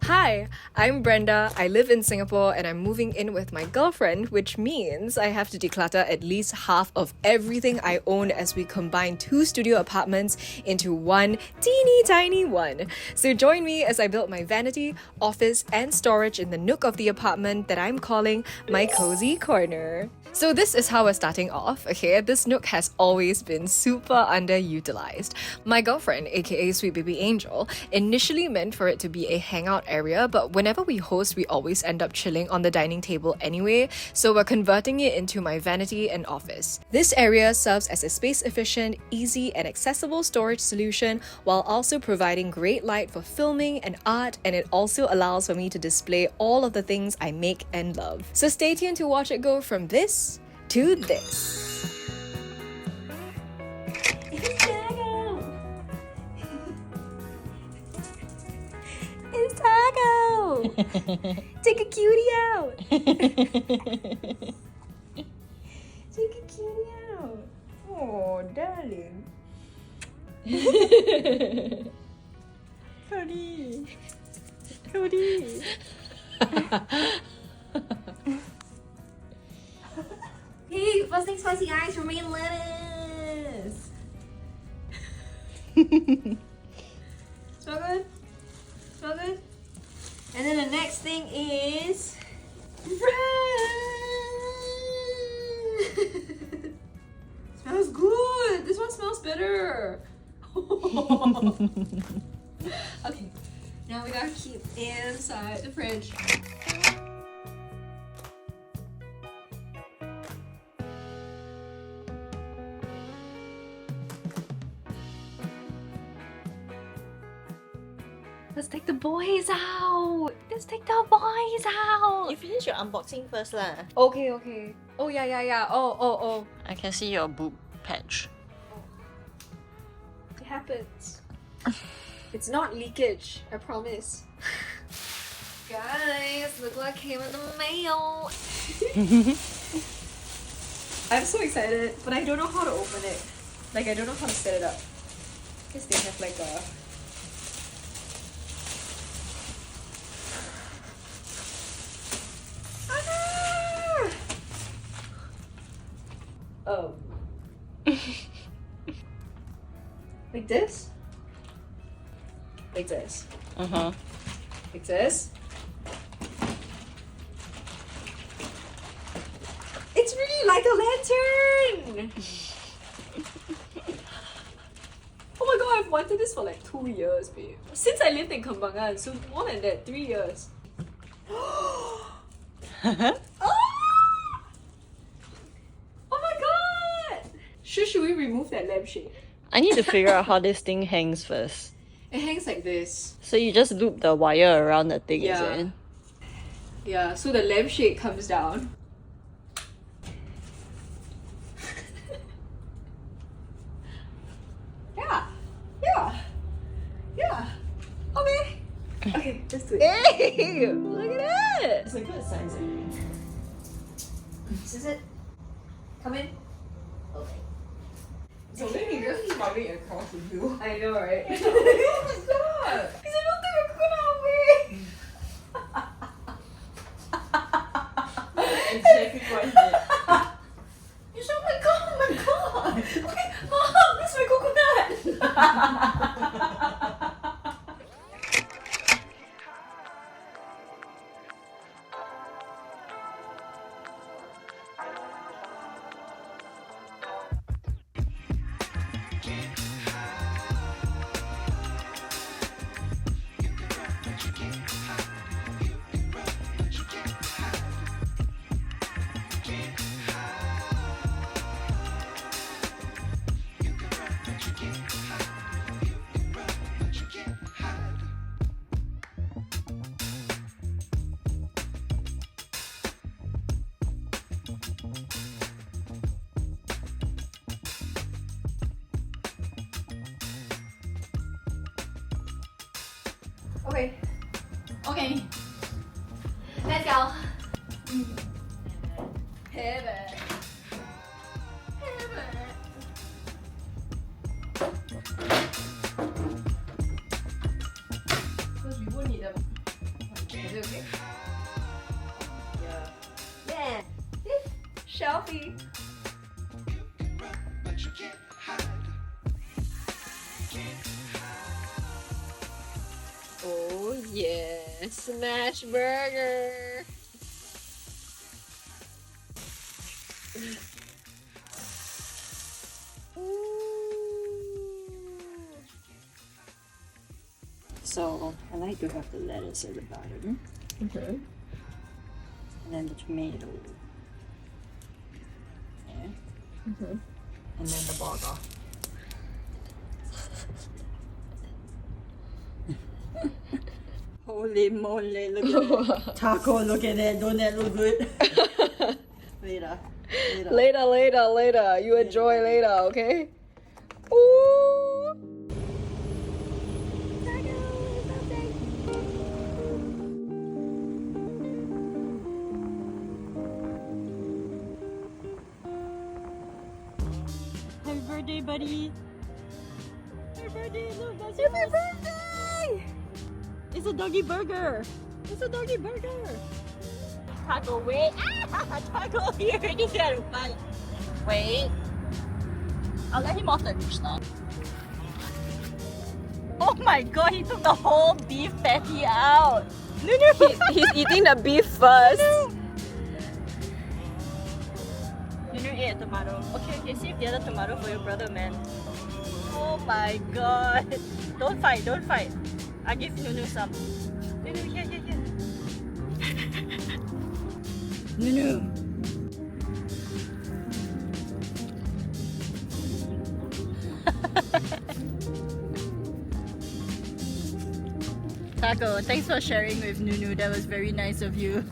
Hi, I'm Brenda. I live in Singapore and I'm moving in with my girlfriend, which means I have to declutter at least half of everything I own as we combine 2 studio apartments into one teeny tiny one. So join me as I build my vanity, office, and storage in the nook of the apartment that I'm calling my cozy corner. So this is how we're starting off, okay? This nook has always been super underutilized. My girlfriend, aka Sweet Baby Angel, initially meant for it to be a hangout area, but whenever we host, we always end up chilling on the dining table anyway, so we're converting it into my vanity and office. This area serves as a space-efficient, easy, and accessible storage solution while also providing great light for filming and art, and it also allows for me to display all of the things I make and love. So stay tuned to watch it go from this to this. It's Taco! It's Taco! Take a cutie out! Take a cutie out! Oh, darling. Cody! Cody! Hey, first things first, guys, romaine lettuce! Smell good? Smell good? And then the next thing is... Smells good! This one smells better! Okay, now we gotta keep inside the fridge. Let's take the boys out! Let's take the boys out! You finish your unboxing first lah. Okay. Oh, yeah. Oh. I can see your boob patch. It happens. It's not leakage, I promise. Guys, look what came in the mail! I'm so excited, but I don't know how to open it. Like, I don't know how to set it up. Because they have like a... Oh. Like this? Like this. Uh-huh. Like this. It's really like a lantern! Oh my god, I've wanted this for like 2 years, babe. Since I lived in Kembangan, so more than that, 3 years. Oh! Should we remove that lampshade? I need to figure out how this thing hangs first. It hangs like this. So you just loop the wire around the thing, is it? Yeah, so the lampshade comes down. Yeah. Okay, let's do it. Hey! Look at that! It's a good size, I think. This is it. Come in. Okay. So then you just slide it across the view. I know, right? What is that? Because I don't think we're gonna win. Exactly what is it? You said, oh my god! Okay, Mom, this is my coconut! Okay. Let's go. Pivot. Because we won't need them. coffee. Oh yeah, smash burger. So I like to have the lettuce at the bottom. Okay. And then the tomato. Yeah. And then the burger. Holy moly, look at that. Taco, look at that. Don't that look good? Later. Later. You enjoy later, okay? Ooh. Happy birthday, buddy. Happy birthday, look, that's Happy yours. birthday! It's a doggy burger. It's a doggy burger. Taco, wait. Ah, Taco, he already got a bite. Wait. I'll let him off the leash now. Oh my god, he took the whole beef patty out. No. He's eating the beef first. You ate a tomato. Okay, save the other tomato for your brother, man. Oh my god. Don't fight. I'll give Nunu some. Nunu, here. Nunu. Taco, thanks for sharing with Nunu. That was very nice of you.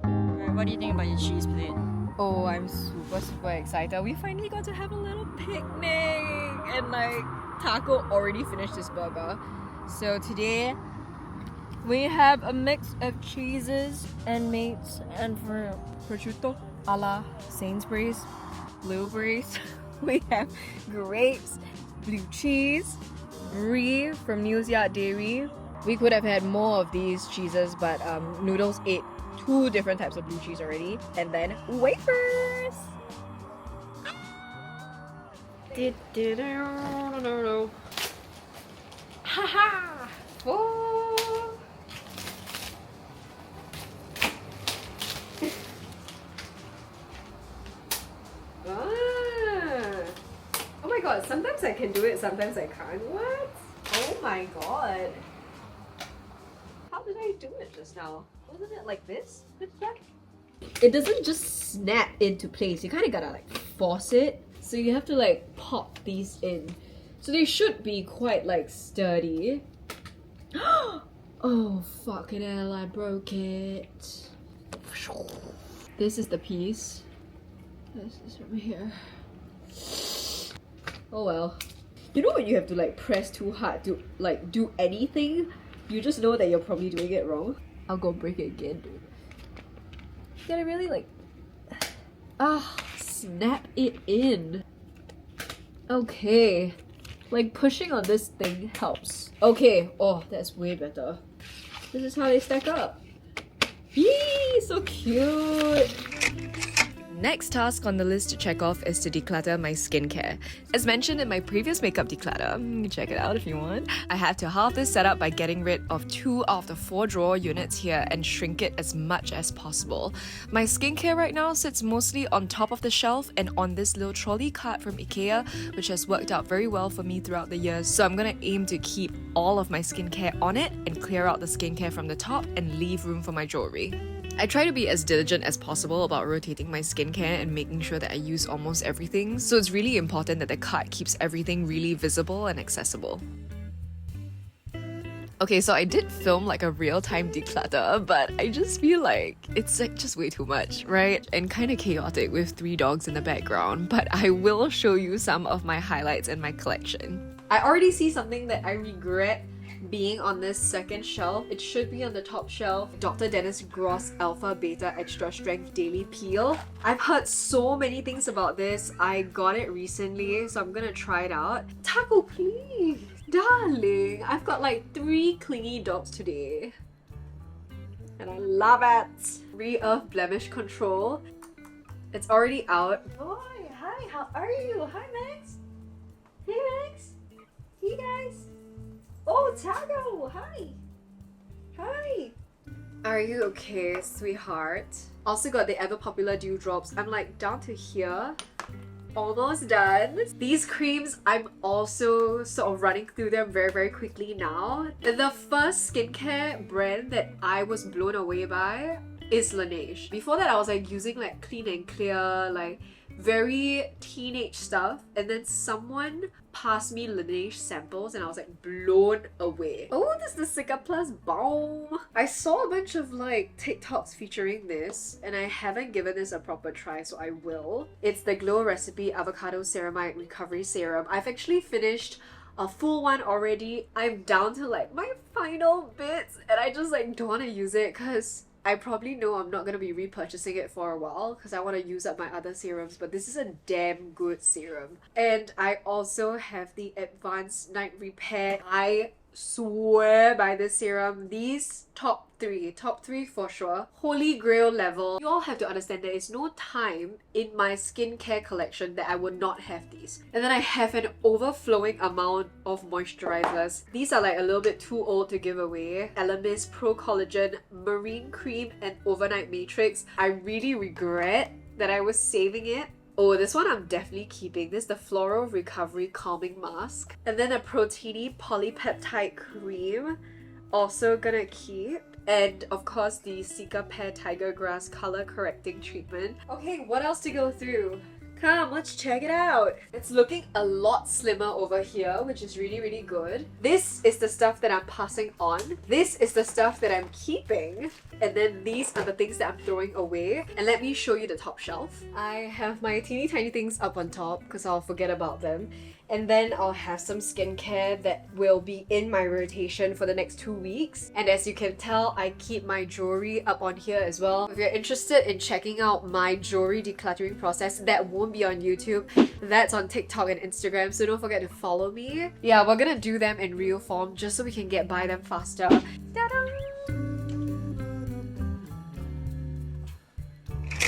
Alright, what do you think about your cheese plate? Oh, I'm super excited. We finally got to have a little picnic. And like, Taco already finished his burger. So today, we have a mix of cheeses and meats and for prosciutto a la Sainsbury's, blueberries. We have grapes, blue cheese, brie from News Yard Dairy. We could have had more of these cheeses, but Noodles ate 2 different types of blue cheese already. And then wafers! Haha! Oh! Oh my god, sometimes I can do it, sometimes I can't. What? Oh my god. How did I do it just now? Wasn't it like this? It doesn't just snap into place. You kind of gotta like force it. So you have to like pop these in. So they should be quite like sturdy. Oh fucking hell, I broke it. This is the piece. This is from here. Oh well. You know when you have to like press too hard to like do anything? You just know that you're probably doing it wrong. I'll go break it again, dude. You gotta really like snap it in. Okay. Like pushing on this thing helps. Okay, oh that's way better. This is how they stack up. Yee, so cute! Next task on the list to check off is to declutter my skincare. As mentioned in my previous makeup declutter, you can check it out if you want, I have to halve this setup by getting rid of 2 of the 4 drawer units here and shrink it as much as possible. My skincare right now sits mostly on top of the shelf and on this little trolley cart from IKEA, which has worked out very well for me throughout the years, so I'm gonna aim to keep all of my skincare on it and clear out the skincare from the top and leave room for my jewelry. I try to be as diligent as possible about rotating my skincare and making sure that I use almost everything, so it's really important that the cart keeps everything really visible and accessible. Okay, so I did film like a real-time declutter, but I just feel like it's like just way too much, right? And kind of chaotic with 3 dogs in the background, but I will show you some of my highlights in my collection. I already see something that I regret being on this second shelf. It should be on the top shelf. Dr. Dennis Gross Alpha Beta Extra Strength Daily Peel. I've heard so many things about this. I got it recently, so I'm gonna try it out. Taco, please! Darling! I've got like 3 clingy dogs today. and I love it. Free of blemish control. It's already out. Boy, hi, how are you? Hi, Max. Hey, Max. Hey, guys. Oh, Tago, hi. Hi. Are you okay, sweetheart? Also got the ever popular dewdrops. I'm like down to here. Almost done. These creams, I'm also sort of running through them very quickly now. The first skincare brand that I was blown away by is Laneige. Before that, I was like using like Clean and Clear, like very teenage stuff, and then someone passed me Laneige samples and I was like blown away. Oh, this is the Cica Plus Balm. I saw a bunch of like TikToks featuring this and I haven't given this a proper try, so I will. It's the Glow Recipe Avocado Ceramide Recovery Serum. I've actually finished a full one already. I'm down to like my final bits and I just like don't want to use it because I probably know I'm not going to be repurchasing it for a while because I want to use up my other serums, but this is a damn good serum. And I also have the Advanced Night Repair. I swear by this serum. These top three for sure, holy grail level. You all have to understand there is no time in my skincare collection that I would not have these. And then I have an overflowing amount of moisturizers. These are like a little bit too old to give away. Elemis Pro Collagen Marine Cream and Overnight Matrix. I really regret that I was saving it. Oh, this one I'm definitely keeping. This is the Floral Recovery Calming Mask. And then a Proteiny Polypeptide Cream. Also gonna keep. And of course the Cica Pear Tiger Grass Color Correcting Treatment. Okay, what else to go through? Come, let's check it out. It's looking a lot slimmer over here, which is really good. This is the stuff that I'm passing on. This is the stuff that I'm keeping. And then these are the things that I'm throwing away. And let me show you the top shelf. I have my teeny tiny things up on top because I'll forget about them. And then I'll have some skincare that will be in my rotation for the next 2 weeks. And as you can tell, I keep my jewelry up on here as well. If you're interested in checking out my jewelry decluttering process, that won't be on YouTube. That's on TikTok and Instagram, so don't forget to follow me. Yeah, we're gonna do them in real form just so we can get by them faster. Ta-da!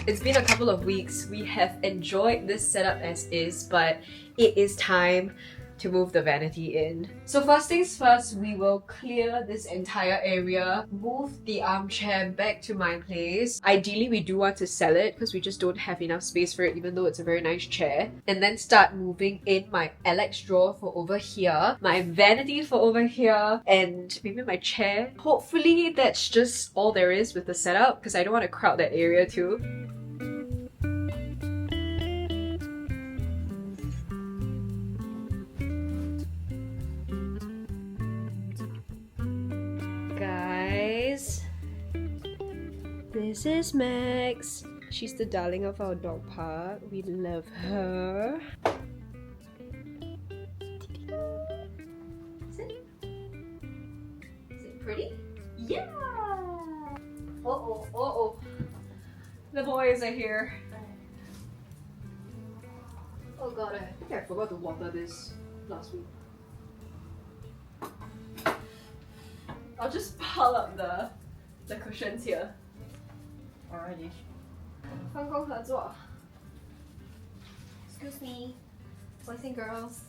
It's been a couple of weeks. We have enjoyed this setup as is, but it is time to move the vanity in. So first things first, we will clear this entire area, move the armchair back to my place. Ideally, we do want to sell it because we just don't have enough space for it, even though it's a very nice chair. And then start moving in my Alex drawer for over here, my vanity for over here, and maybe my chair. Hopefully that's just all there is with the setup because I don't want to crowd that area too. This is Max. She's the darling of our dog park. We love her. Is it pretty? Yeah! Uh-oh. The boys are here. Oh god, I think I forgot to water this last week. I'll just pile up the cushions here. Alrighty. 分工合作. Excuse me, boys and girls.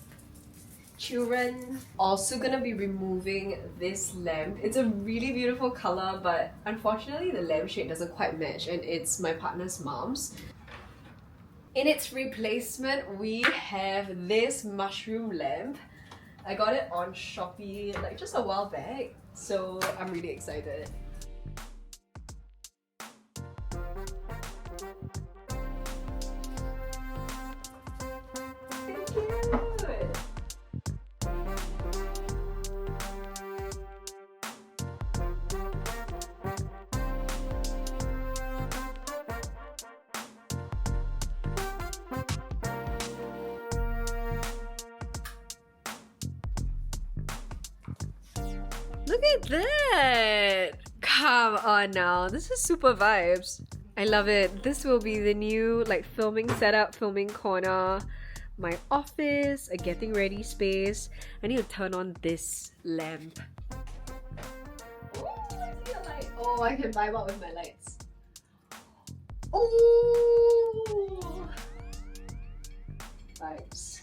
Children. Also gonna be removing this lamp. It's a really beautiful color, but unfortunately the lampshade doesn't quite match and it's my partner's mom's. In its replacement, we have this mushroom lamp. I got it on Shopee like just a while back, so I'm really excited. Look at that! Come on now, this is super vibes. I love it. This will be the new like filming setup, filming corner, my office, a getting ready space. I need to turn on this lamp. Oh, I see the light. Oh, I can vibe out with my lights. Oh! Vibes.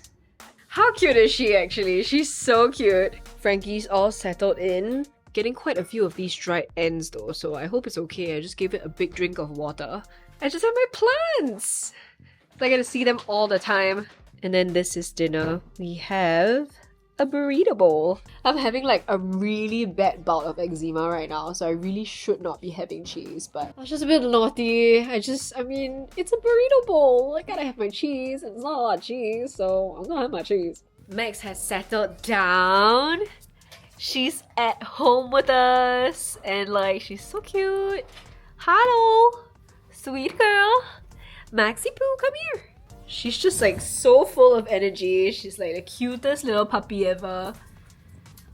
How cute is she actually? She's so cute. Frankie's all settled in. Getting quite a few of these dried ends though, so I hope it's okay. I just gave it a big drink of water. I just have my plants! I get to see them all the time. And then this is dinner. We have a burrito bowl. I'm having like a really bad bout of eczema right now, so I really should not be having cheese, but I was just a bit naughty. I mean, it's a burrito bowl. I gotta have my cheese, and it's not a lot of cheese, so I'm gonna have my cheese. Max has settled down. She's at home with us, and like, she's so cute. Hello, sweet girl. Maxie Poo, come here. She's just like so full of energy. She's like the cutest little puppy ever.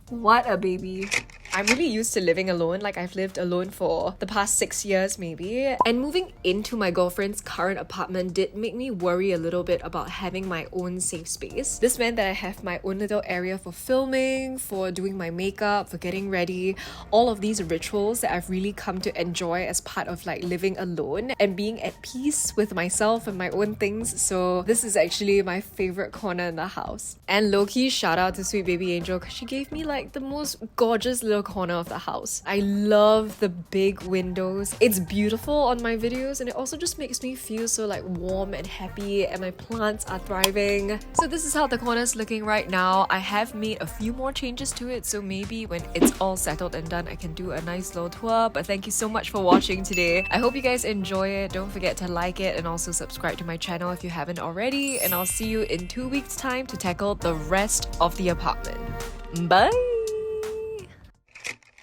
What a baby. I'm really used to living alone. Like, I've lived alone for the past 6 years maybe. And moving into my girlfriend's current apartment did make me worry a little bit about having my own safe space. This meant that I have my own little area for filming, for doing my makeup, for getting ready. All of these rituals that I've really come to enjoy as part of like living alone and being at peace with myself and my own things. So this is actually my favorite corner in the house. And low-key shout out to Sweet Baby Angel because she gave me like the most gorgeous little corner of the house. I love the big windows. It's beautiful on my videos and it also just makes me feel so like warm and happy, and my plants are thriving. So this is how the corner is looking right now. I have made a few more changes to it, so maybe when it's all settled and done I can do a nice little tour. But thank you so much for watching today. I hope you guys enjoy it. Don't forget to like it and also subscribe to my channel if you haven't already, and I'll see you in 2 weeks time to tackle the rest of the apartment. Bye!